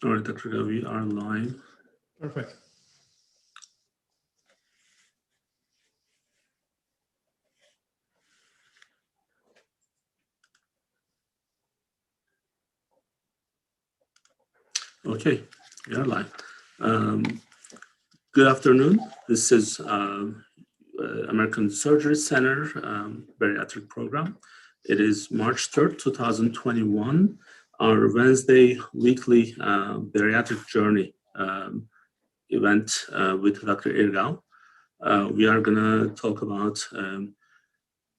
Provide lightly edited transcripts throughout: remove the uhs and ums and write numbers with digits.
All right, Dr. Irgau, we are live. Perfect. Okay, we are live. Good afternoon. This is American Surgery Center Bariatric Program. It is March 3rd, 2021, our Wednesday weekly bariatric journey event with Dr. Irgau. We are going to talk about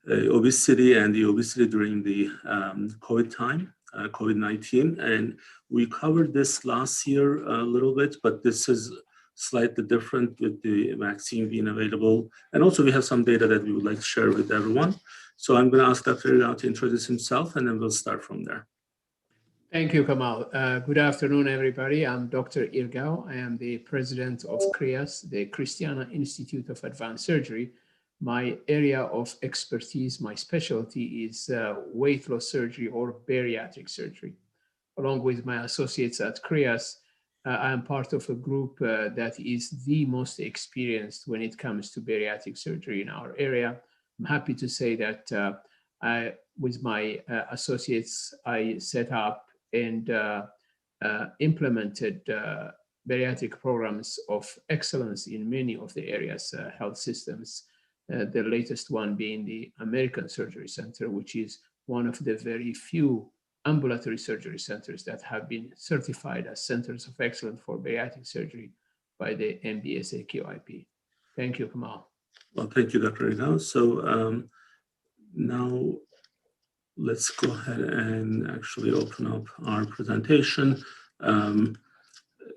obesity and the obesity during the COVID time, COVID-19. And we covered this last year a little bit, but this is slightly different with the vaccine being available. And also we have some data that we would like to share with everyone. So I'm going to ask Dr. Irgau to introduce himself, and then we'll start from there. Thank you, Kemal. Good afternoon, everybody. I'm Dr. Irgau. I am the president of CHRIAS, the Christiana Institute of Advanced Surgery. My area of expertise, my specialty is weight loss surgery or bariatric surgery. Along with my associates at CHRIAS, I am part of a group that is the most experienced when it comes to bariatric surgery in our area. I'm happy to say that with my associates, I set up and implemented bariatric programs of excellence in many of the areas, health systems. The latest one being the American Surgery Center, which is one of the very few ambulatory surgery centers that have been certified as centers of excellence for bariatric surgery by the MBSA QIP. Thank you, Kemal. Well, thank you, Dr. Irgau. So now let's go ahead and actually open up our presentation.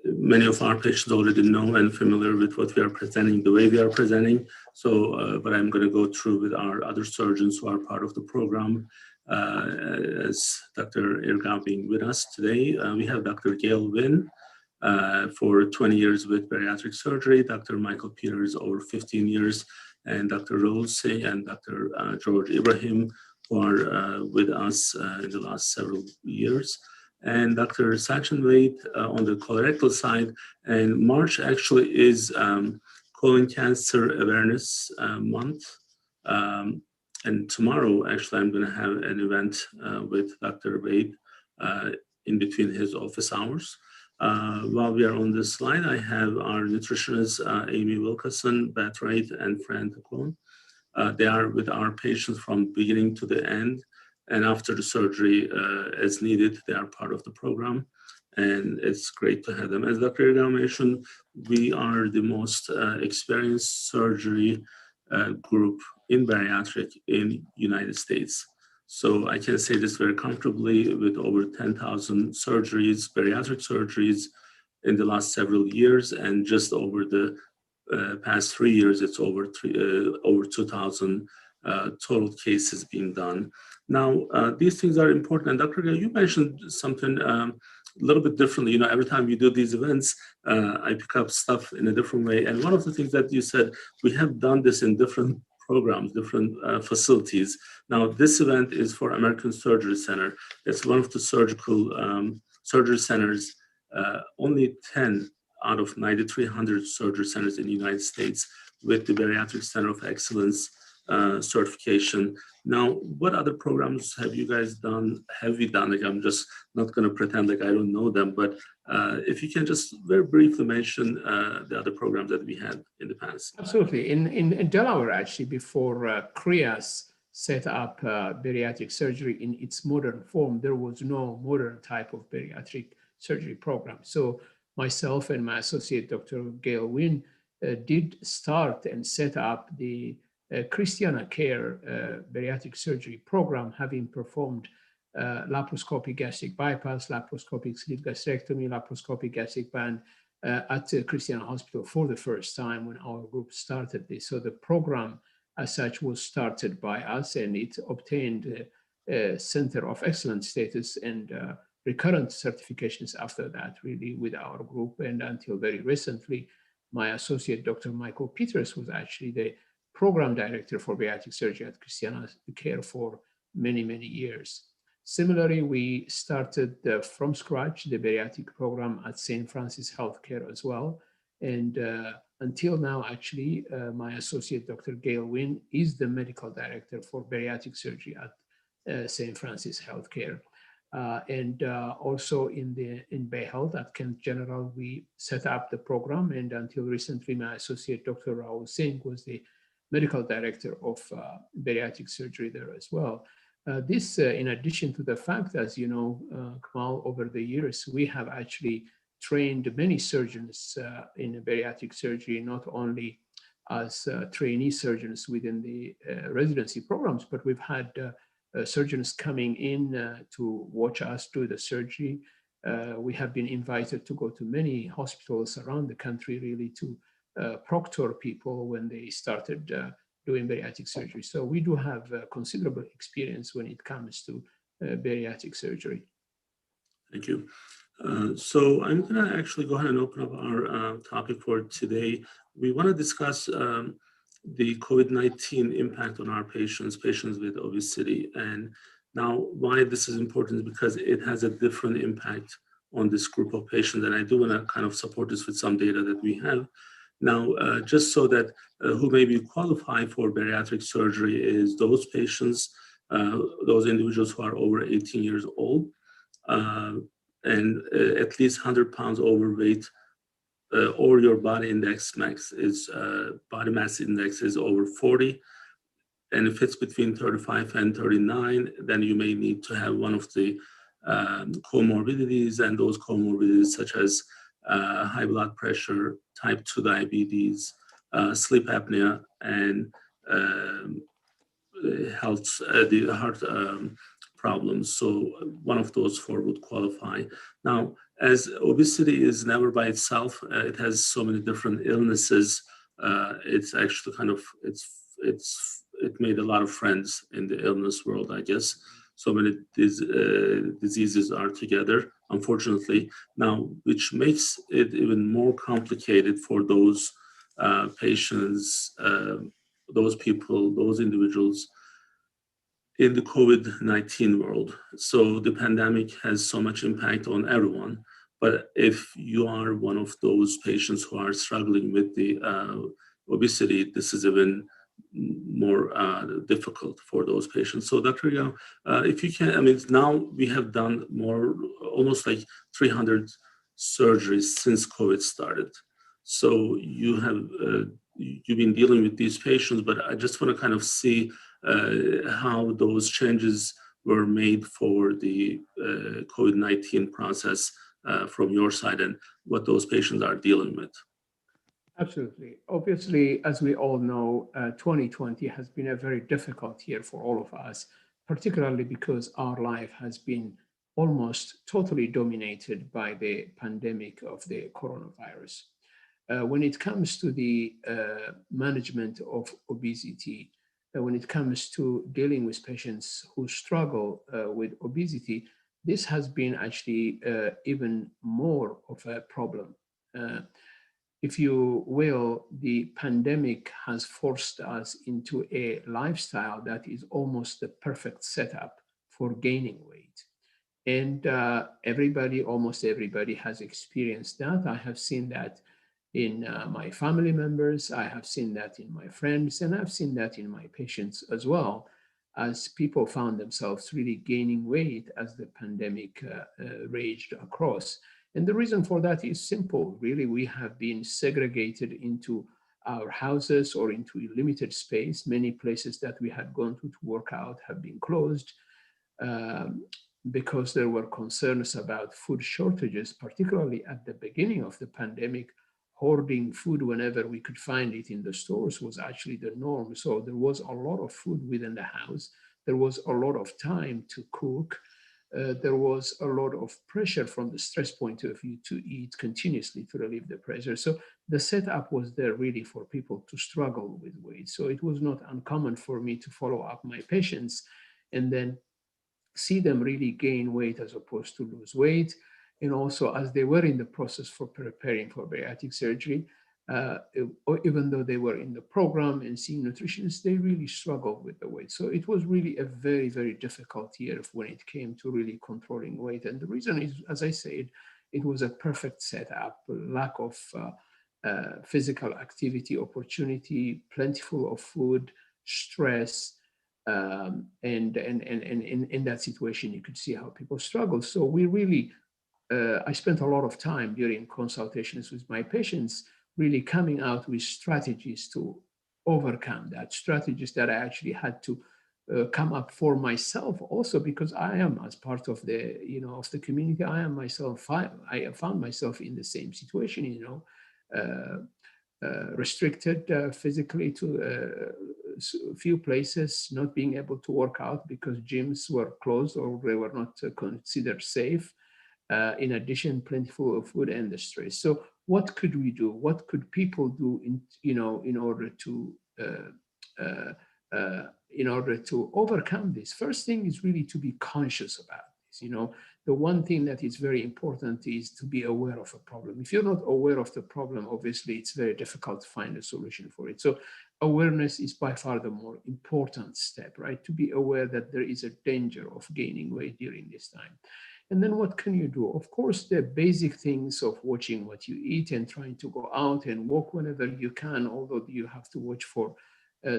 Many of our patients already know and familiar with what we are presenting, the way we are presenting. So, but I'm going to go through with our other surgeons who are part of the program. As Dr. Irgau being with us today, we have Dr. Gail Wynn for 20 years with bariatric surgery, Dr. Michael Peters over 15 years, and Dr. Rolsey and Dr. George Ibrahim, who are with us in the last several years. And Dr. Sachin Wade on the colorectal side. And March actually is colon cancer awareness month. And tomorrow, actually, I'm going to have an event with Dr. Wade in between his office hours. While we are on this slide, I have our nutritionists, Amy Wilkerson, Beth Wright, and Fran Tacone. They are with our patients from beginning to the end. And after the surgery, as needed, they are part of the program. And it's great to have them. As Dr. Irgau mentioned, we are the most experienced surgery group in bariatric in United States. So I can say this very comfortably with over 10,000 surgeries, bariatric surgeries in the last several years. And just over the past 3 years, it's over 2,000 total cases being done. Now, these things are important. And Dr. Irgau, you mentioned something a little bit differently. You know, every time you do these events, I pick up stuff in a different way. And one of the things that you said, we have done this in different programs, different facilities. Now, this event is for American Surgery Center. It's one of the surgery centers, only 10 out of 9,300 surgery centers in the United States with the Bariatric Center of Excellence certification. Now, what other programs have you guys done? Have we done? Like, I'm just not going to pretend like I don't know them, but if you can just very briefly mention the other programs that we had in the past. Absolutely. In Delaware, actually, before CHRIAS set up bariatric surgery in its modern form, there was no modern type of bariatric surgery program. So myself and my associate, Dr. Gail Wynn, did start and set up the Christiana Care bariatric surgery program, having performed laparoscopic gastric bypass, laparoscopic sleeve gastrectomy, laparoscopic gastric band at Christiana Hospital for the first time when our group started this. So the program as such was started by us, and it obtained a Center of Excellence status and recurrent certifications after that, really, with our group. And until very recently, my associate, Dr. Michael Peters, was actually the program director for bariatric surgery at Christiana Care for many, many years. Similarly, we started from scratch the bariatric program at St. Francis Healthcare as well. And until now, actually, my associate, Dr. Gail Wynn, is the medical director for bariatric surgery at St. Francis Healthcare. And also in Bay Health at Kent General, we set up the program. And until recently, my associate, Dr. Rahul Singh, was the medical director of bariatric surgery there as well. This, in addition to the fact, as you know, Kemal, over the years, we have actually trained many surgeons in bariatric surgery, not only as trainee surgeons within the residency programs, but we've had surgeons coming in to watch us do the surgery. We have been invited to go to many hospitals around the country, really, to proctor people when they started doing bariatric surgery. So we do have considerable experience when it comes to bariatric surgery. Thank you. So I'm going to actually go ahead and open up our topic for today. We want to discuss the COVID-19 impact on our patients with obesity. And now why this is important is because it has a different impact on this group of patients. And I do want to kind of support this with some data that we have. Now, just so that who may be qualified for bariatric surgery is those patients, those individuals who are over 18 years old, and at least 100 pounds overweight, or your body index max is, body mass index is over 40, and if it's between 35 and 39, then you may need to have one of the comorbidities, and those comorbidities such as high blood pressure, type 2 diabetes, sleep apnea, and the heart problems. So one of those four would qualify. Now, as obesity is never by itself, it has so many different illnesses. It's actually kind of, it made a lot of friends in the illness world, I guess. So many diseases are together, unfortunately. Now, which makes it even more complicated for those patients, those people, those individuals in the COVID-19 world. So the pandemic has so much impact on everyone. But if you are one of those patients who are struggling with the obesity, this is even more difficult for those patients. So Dr. Irgau, if you can, I mean, now we have done almost like 300 surgeries since COVID started. So you have, you've been dealing with these patients, but I just want to kind of see how those changes were made for the COVID-19 process from your side and what those patients are dealing with. Absolutely. Obviously, as we all know, 2020 has been a very difficult year for all of us, particularly because our life has been almost totally dominated by the pandemic of the coronavirus. When it comes to the management of obesity, when it comes to dealing with patients who struggle with obesity, this has been actually even more of a problem. If you will, the pandemic has forced us into a lifestyle that is almost the perfect setup for gaining weight. And almost everybody has experienced that. I have seen that in my family members, I have seen that in my friends, and I've seen that in my patients as well, as people found themselves really gaining weight as the pandemic raged across. And the reason for that is simple. Really, we have been segregated into our houses or into a limited space. Many places that we had gone to work out have been closed because there were concerns about food shortages, particularly at the beginning of the pandemic. Hoarding food whenever we could find it in the stores was actually the norm. So there was a lot of food within the house. There was a lot of time to cook. There was a lot of pressure from the stress point of view to eat continuously to relieve the pressure. So the setup was there really for people to struggle with weight. So it was not uncommon for me to follow up my patients and then see them really gain weight as opposed to lose weight. And also, as they were in the process for preparing for bariatric surgery, even though they were in the program and seeing nutritionists, they really struggled with the weight. So it was really a very, very difficult year when it came to really controlling weight. And the reason is, as I said, it was a perfect setup, lack of physical activity opportunity, plentiful of food, stress, and in that situation, you could see how people struggle. So we really, I spent a lot of time during consultations with my patients, really coming out with strategies to overcome that, strategies that I actually had to come up for myself also, because I am, as part of the, of the community, I am myself, I found myself in the same situation, restricted physically to a few places, not being able to work out because gyms were closed or they were not considered safe. In addition, plentiful of food industry. So what could we do? What could people do in order to overcome this? First thing is really to be conscious about this. The one thing that is very important is to be aware of a problem. If you're not aware of the problem, obviously it's very difficult to find a solution for it. So awareness is by far the more important step, right? To be aware that there is a danger of gaining weight during this time. And then what can you do? Of course, the basic things of watching what you eat and trying to go out and walk whenever you can, although you have to watch for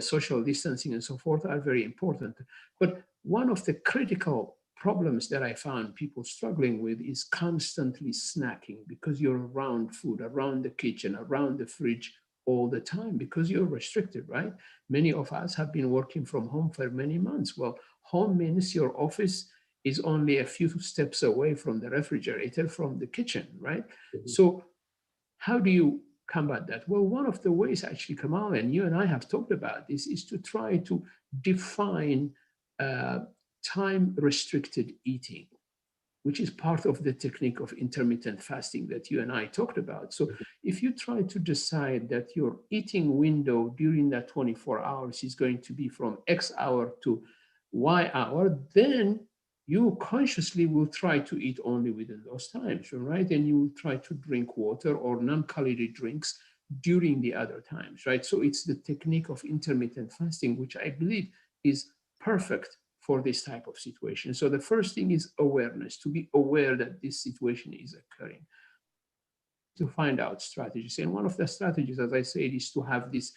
social distancing and so forth, are very important. But one of the critical problems that I found people struggling with is constantly snacking, because you're around food, around the kitchen, around the fridge all the time, because you're restricted, right? Many of us have been working from home for many months. Well, home means your office is only a few steps away from the refrigerator, from the kitchen, right? Mm-hmm. So how do you combat that? Well, one of the ways, actually, Kemal, and you and I have talked about this, is to try to define time-restricted eating, which is part of the technique of intermittent fasting that you and I talked about. So if you try to decide that your eating window during that 24 hours is going to be from X hour to Y hour, then you consciously will try to eat only within those times, right? And you will try to drink water or non-calorie drinks during the other times, right? So it's the technique of intermittent fasting, which I believe is perfect for this type of situation. So the first thing is awareness, to be aware that this situation is occurring, to find out strategies. And one of the strategies, as I said, is to have this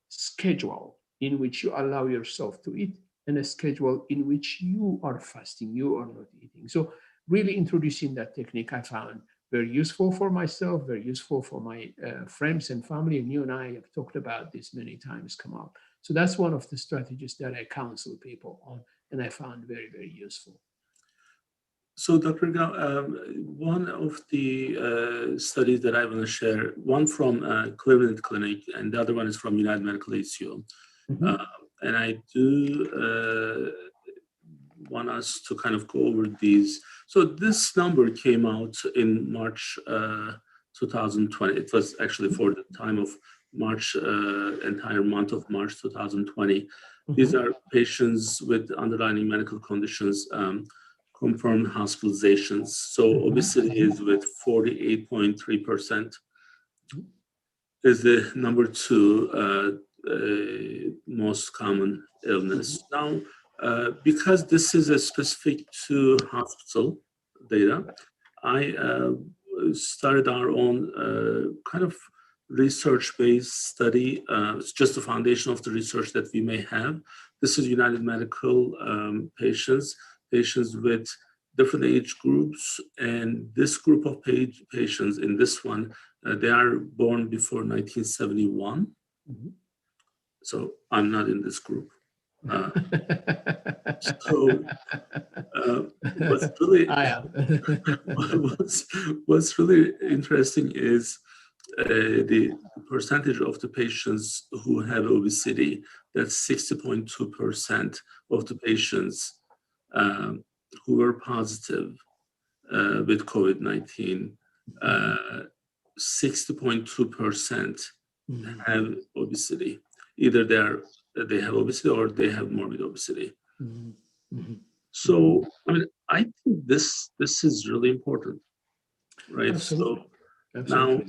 schedule in which you allow yourself to eat, and a schedule in which you are fasting, you are not eating. So really introducing that technique I found very useful for myself, very useful for my friends and family. And you and I have talked about this many times, Kemal. So that's one of the strategies that I counsel people on, and I found very, very useful. So, Dr. Irgau, one of the studies that I want to share, one from Cleveland Clinic, and the other one is from United Medical ACO. Mm-hmm. And I do want us to kind of go over these. So this number came out in March 2020. It was actually for the time of March, entire month of March 2020. Mm-hmm. These are patients with underlying medical conditions, confirmed hospitalizations. So mm-hmm. obesity is with 48.3%. Is the number two most common illness. Now, because this is a specific to hospital data, I started our own kind of research-based study. It's just the foundation of the research that we may have. This is United Medical patients with different age groups, and this group of patients in this one, they are born before 1971. Mm-hmm. So I'm not in this group. What's really interesting is the percentage of the patients who have obesity. That's 60.2% of the patients who were positive with COVID-19. 60.2% have obesity. Either they have obesity or they have morbid obesity. Mm-hmm. So, I mean, I think this is really important, right? Absolutely. So now,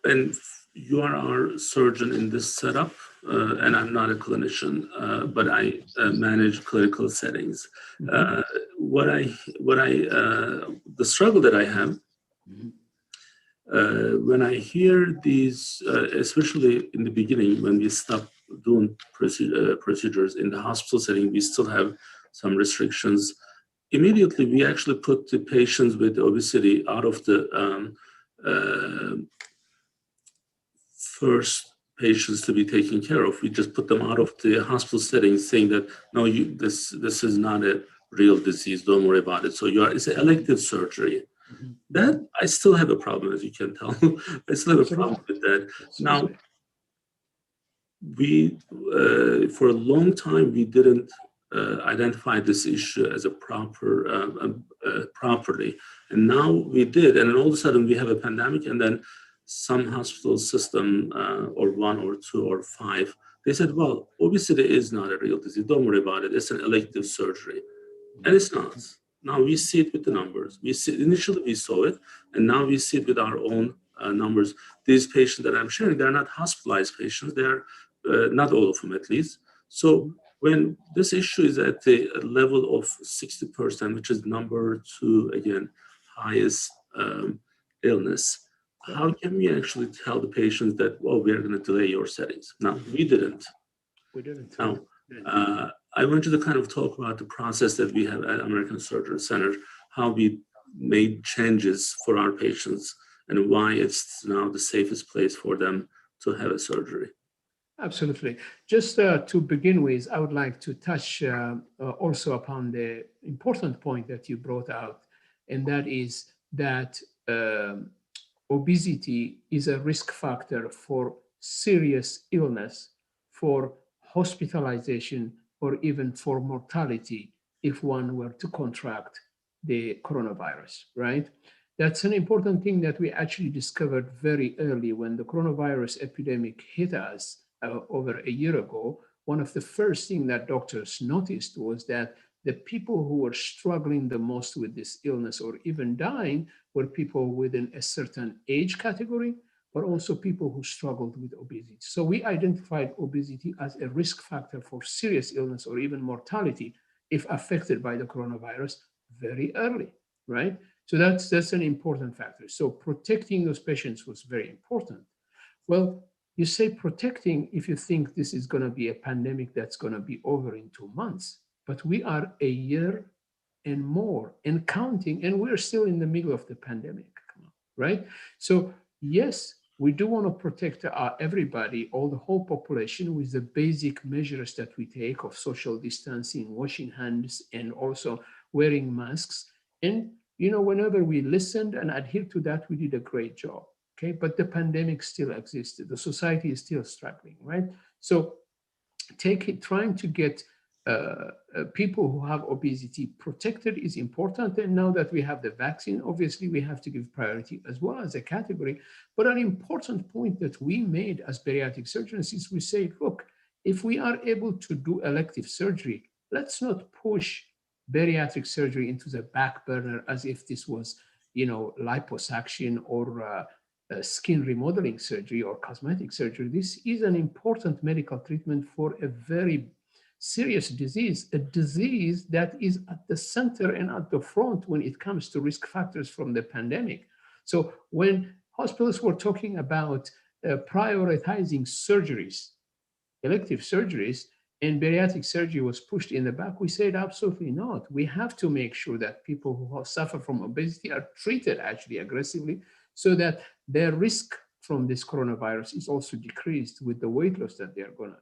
And you are our surgeon in this setup, and I'm not a clinician, but I manage clinical settings. Mhm. The struggle that I have Mhm. when I hear these, especially in the beginning when we stopped doing procedures in the hospital setting, we still have some restrictions. Immediately, we actually put the patients with obesity out of the uh, first patients to be taken care of. We just put them out of the hospital setting, saying that no, this is not a real disease. Don't worry about it. So it's an elective surgery. Mhm. That I still have a problem, as you can tell. I still have a problem Absolutely. with that. Now, Absolutely. we for a long time we didn't identify this issue as a properly, and now we did, and then all of a sudden we have a pandemic, and then some hospital system or one or two or five, they said, well, obesity is not a real disease. Don't worry about it. It's an elective surgery. And it's not. Now we see it with the numbers. Initially we saw it, and now we see it with our own numbers. These patients that I'm sharing, they're not hospitalized patients. They're not all of them, at least. So when this issue is at the level of 60%, which is number two, again, highest illness, how can we actually tell the patients that, well, we're going to delay your settings? Now, we didn't. We didn't. Now, I want you to kind of talk about the process that we have at American Surgery Center, how we made changes for our patients, and why it's now the safest place for them to have a surgery. Absolutely. Just to begin with, I would like to touch also upon the important point that you brought out, and that is that obesity is a risk factor for serious illness, for hospitalization, or even for mortality if one were to contract the coronavirus, right? That's an important thing that we actually discovered very early when the coronavirus epidemic hit us over a year ago. One of the first things that doctors noticed was that the people who were struggling the most with this illness or even dying were people within a certain age category, but also people who struggled with obesity. So we identified obesity as a risk factor for serious illness or even mortality if affected by the coronavirus very early, right? So that's an important factor. So protecting those patients was very important. Well, you say protecting if you think this is going to be a pandemic that's going to be over in 2 months, but we are a year and more and counting, and we're still in the middle of the pandemic, right? So yes, we do want to protect everybody, all the whole population, with the basic measures that we take of social distancing, washing hands, and also wearing masks. And whenever we listened and adhered to that, we did a great job. Okay, but the pandemic still existed. The society is still struggling, right? So trying to get people who have obesity protected is important. And now that we have the vaccine, obviously we have to give priority as well as a category. But an important point that we made as bariatric surgeons is we say, look, if we are able to do elective surgery, let's not push bariatric surgery into the back burner as if this was, liposuction or skin remodeling surgery or cosmetic surgery. This is an important medical treatment for a very serious disease, a disease that is at the center and at the front when it comes to risk factors from the pandemic. So when hospitals were talking about prioritizing surgeries, elective surgeries, and bariatric surgery was pushed in the back, we said absolutely not. We have to make sure that people who suffer from obesity are treated actually aggressively so that their risk from this coronavirus is also decreased with the weight loss that they're going to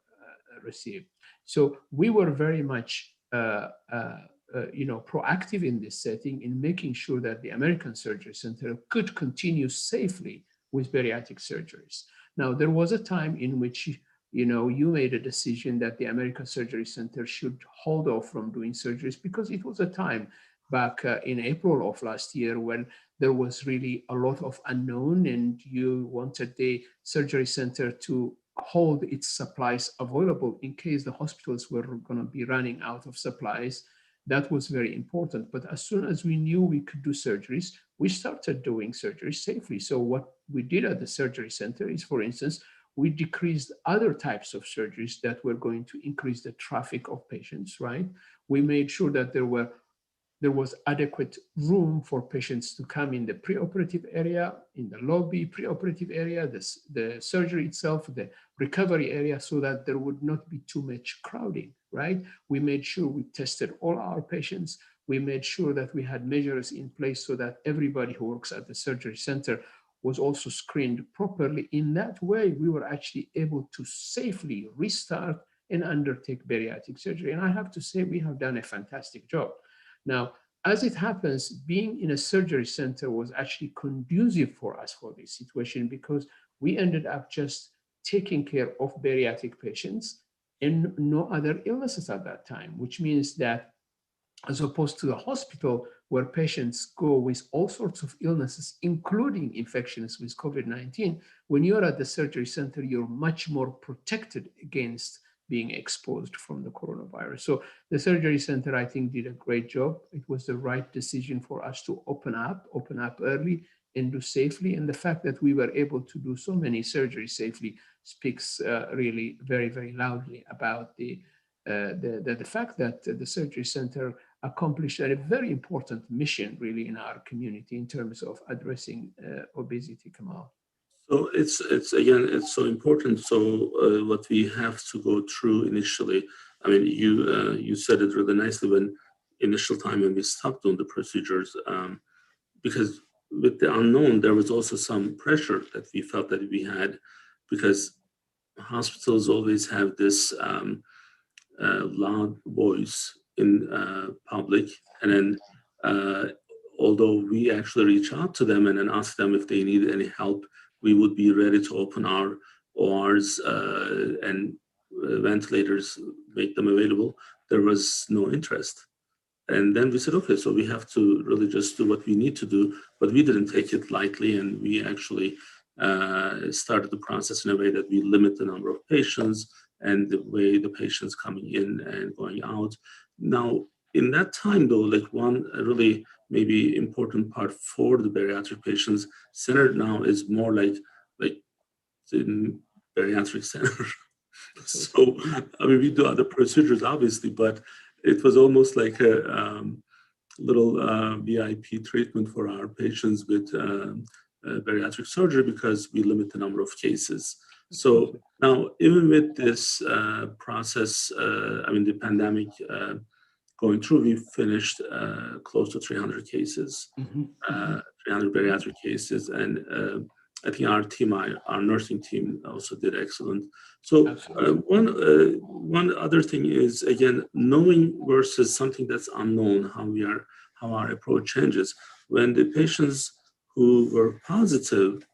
receive. So we were very much proactive in this setting in making sure that the American Surgery Center could continue safely with bariatric surgeries. Now, there was a time in which you made a decision that the American Surgery Center should hold off from doing surgeries because it was a time back in April of last year when there was really a lot of unknown, and you wanted the surgery center to hold its supplies available in case the hospitals were going to be running out of supplies. That was very important. But as soon as we knew we could do surgeries, we started doing surgeries safely. So what we did at the surgery center is, for instance, we decreased other types of surgeries that were going to increase the traffic of patients, right? We made sure that there was adequate room for patients to come in the preoperative area, in the lobby, preoperative area, the surgery itself, the recovery area, so that there would not be too much crowding, right? We made sure we tested all our patients. We made sure that we had measures in place so that everybody who works at the surgery center was also screened properly. In that way, we were actually able to safely restart and undertake bariatric surgery. And I have to say, we have done a fantastic job. Now, as it happens, being in a surgery center was actually conducive for us for this situation, because we ended up just taking care of bariatric patients and no other illnesses at that time, which means that as opposed to the hospital where patients go with all sorts of illnesses, including infections with COVID-19, when you're at the surgery center, you're much more protected against being exposed from the coronavirus. So the surgery center, I think, did a great job. It was the right decision for us to open up early and do safely. And the fact that we were able to do so many surgeries safely speaks really very, very loudly about the fact that the surgery center accomplished a very important mission really in our community in terms of addressing obesity, Kemal. So it's again, it's so important. So what we have to go through initially, I mean, you said it really nicely when initial time when we stopped doing the procedures, because with the unknown, there was also some pressure that we felt that we had, because hospitals always have this loud voice in public, and then although we actually reach out to them and then ask them if they need any help, we would be ready to open our ORs and ventilators, make them available. There was no interest. And then we said, okay, so we have to really just do what we need to do. But we didn't take it lightly, and we actually started the process in a way that we limit the number of patients and the way the patients coming in and going out. Now, in that time, though, like one really maybe important part for the bariatric patients center now is more like the bariatric center. So, I mean, we do other procedures, obviously, but it was almost like a little VIP treatment for our patients with bariatric surgery, because we limit the number of cases. So now, even with this process, I mean, the pandemic going through, we finished close to 300 cases, 300 bariatric cases, and I think our team, our nursing team, also did excellent. So one other thing is, again, knowing versus something that's unknown, how our approach changes. When the patients who were positive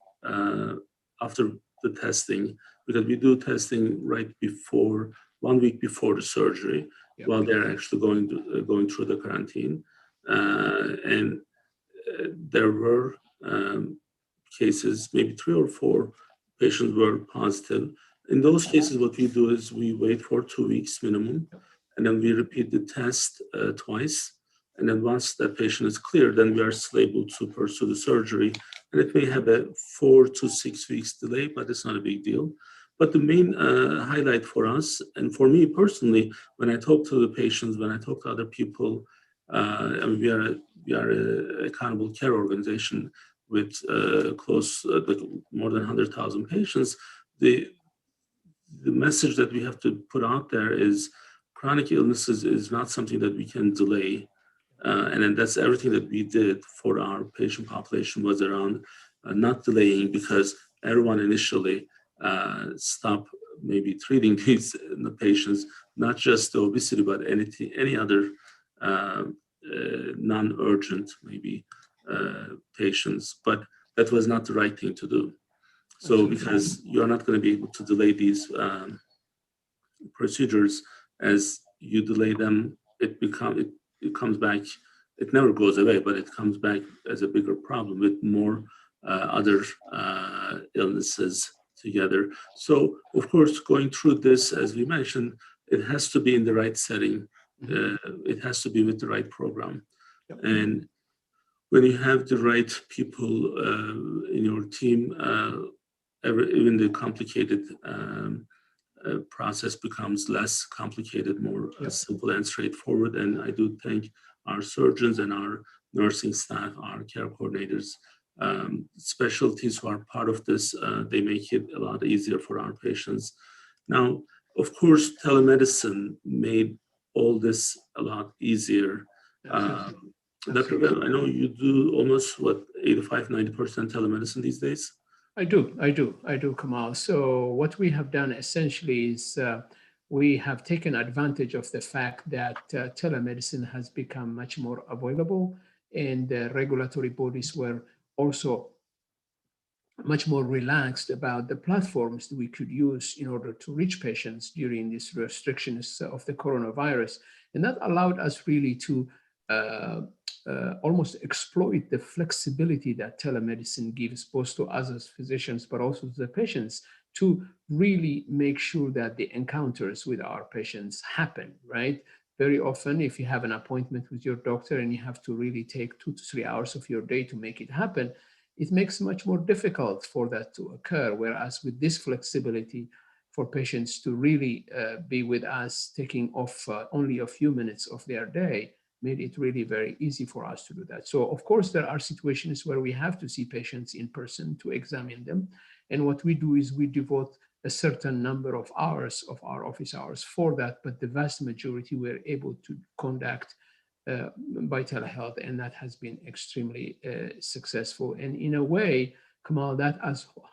after the testing, because we do testing right before, 1 week before the surgery, while they're actually going through the quarantine, and there were cases, maybe 3 or 4 patients were positive. In those cases, what we do is we wait for 2 weeks minimum, and then we repeat the test twice. And then once that patient is clear, then we are still able to pursue the surgery. And it may have a 4 to 6 weeks delay, but it's not a big deal. But the main highlight for us, and for me personally, when I talk to the patients, when I talk to other people, I mean, we are an accountable care organization with more than 100,000 patients. The message that we have to put out there is chronic illnesses is not something that we can delay. And then that's everything that we did for our patient population was around not delaying, because everyone initially stopped maybe treating these patients, not just the obesity, but any other non-urgent maybe patients. But that was not the right thing to do. So because you're not going to be able to delay these procedures, as you delay them, it comes back. It never goes away, but it comes back as a bigger problem with more other illnesses together. So, of course, going through this, as we mentioned, it has to be in the right setting. It has to be with the right program. And when you have the right people in your team, even the complicated process becomes less complicated, more simple and straightforward. And I do thank our surgeons and our nursing staff, our care coordinators, specialties who are part of this. They make it a lot easier for our patients. Now, of course, telemedicine made all this a lot easier. Dr. I know you do almost, 85–90% telemedicine these days? I do, Kemal. So what we have done essentially is we have taken advantage of the fact that telemedicine has become much more available, and regulatory bodies were also much more relaxed about the platforms that we could use in order to reach patients during these restrictions of the coronavirus. And that allowed us really to almost exploit the flexibility that telemedicine gives both to us as physicians, but also to the patients, to really make sure that the encounters with our patients happen, right? Very often, if you have an appointment with your doctor and you have to really take 2 to 3 hours of your day to make it happen, it makes it much more difficult for that to occur. Whereas with this flexibility for patients to really be with us, taking off only a few minutes of their day, made it really very easy for us to do that. So of course, there are situations where we have to see patients in person to examine them. And what we do is we devote a certain number of hours of our office hours for that, but the vast majority we're able to conduct by telehealth, and that has been extremely successful. And in a way, Kemal, that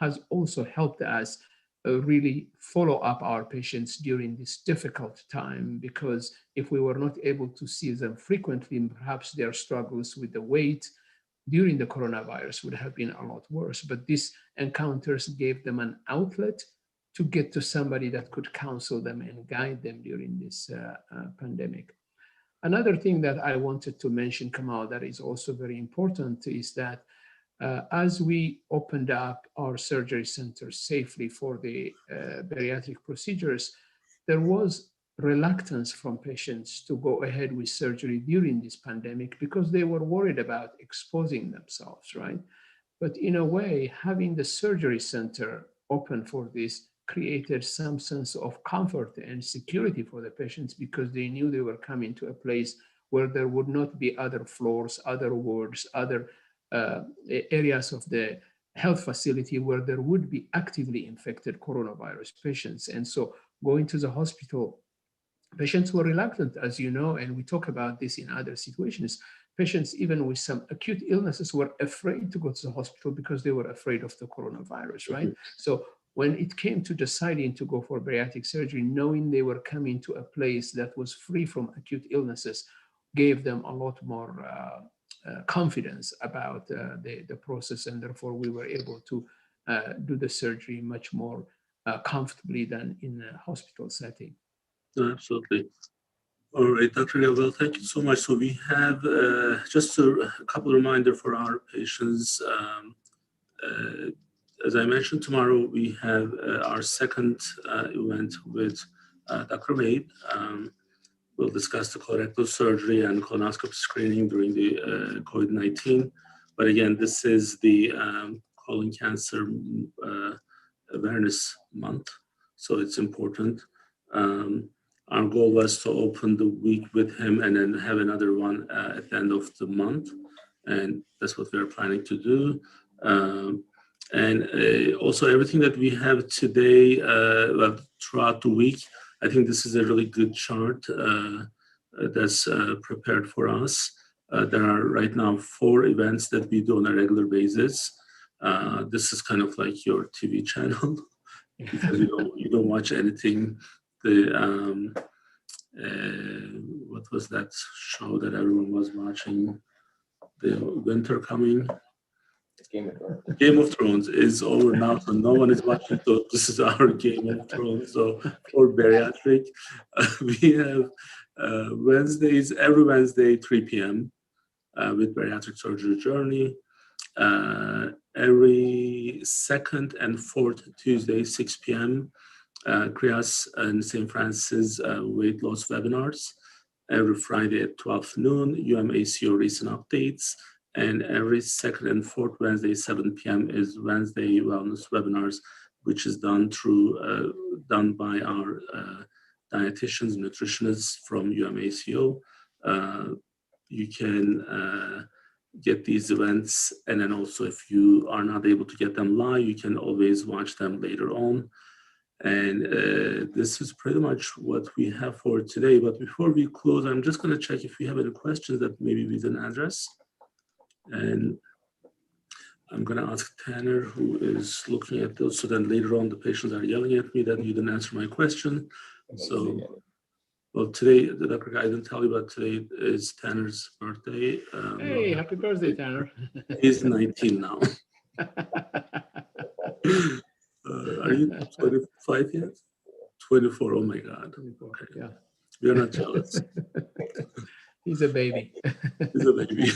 has also helped us really follow up our patients during this difficult time, because if we were not able to see them frequently, perhaps their struggles with the weight during the coronavirus would have been a lot worse. But these encounters gave them an outlet to get to somebody that could counsel them and guide them during this pandemic. Another thing that I wanted to mention, Kemal, that is also very important is that as we opened up our surgery centers safely for the bariatric procedures, there was reluctance from patients to go ahead with surgery during this pandemic because they were worried about exposing themselves, right? But in a way, having the surgery center open for this created some sense of comfort and security for the patients, because they knew they were coming to a place where there would not be other floors, other wards, other areas of the health facility where there would be actively infected coronavirus patients. And so going to the hospital, patients were reluctant, as you know, and we talk about this in other situations. Patients, even with some acute illnesses, were afraid to go to the hospital because they were afraid of the coronavirus, right? So when it came to deciding to go for bariatric surgery, knowing they were coming to a place that was free from acute illnesses gave them a lot more confidence about the process, and therefore we were able to do the surgery much more comfortably than in a hospital setting. Absolutely. All right, Dr. Well, thank you so much. So we have just a couple of reminders for our patients. As I mentioned, tomorrow we have our second event with Dr. Wade. We'll discuss the colorectal surgery and colonoscopy screening during the COVID-19. But again, this is the colon cancer awareness month, so it's important. Our goal was to open the week with him and then have another one at the end of the month. And that's what we're planning to do. And also everything that we have today throughout the week, I think this is a really good chart that's prepared for us. There are right now 4 events that we do on a regular basis. This is kind of like your TV channel because you don't watch anything. What was that show that everyone was watching? The winter coming. Game of Thrones is over now, so no one is watching. So this is our Game of Thrones. So for bariatric, we have Wednesdays, every Wednesday, 3 p.m. With Bariatric Surgery Journey. Every second and fourth Tuesday, 6 p.m. CHRIAS and St. Francis weight loss webinars. Every Friday at 12 noon, UMACO recent updates. And every second and fourth Wednesday, 7 p.m. is Wednesday Wellness Webinars, which is done by our dietitians, nutritionists from UMACO. You can get these events, and then also if you are not able to get them live, you can always watch them later on. And this is pretty much what we have for today. But before we close, I'm just going to check if we have any questions that maybe we didn't address. And I'm going to ask Tanner, who is looking at those, so then later on the patients are yelling at me that you didn't answer my question. So, well, today, Dr. I didn't tell you, but today is Tanner's birthday. Hey, happy birthday, Tanner. He's 19 now. Are you 25 yet? 24, oh my God. 24, okay. Yeah. You're not jealous. He's a baby. He's a baby.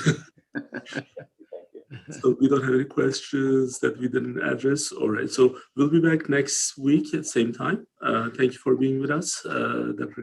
So we don't have any questions that we didn't address. All right, so we'll be back next week at the same time. Thank you for being with us, Dr.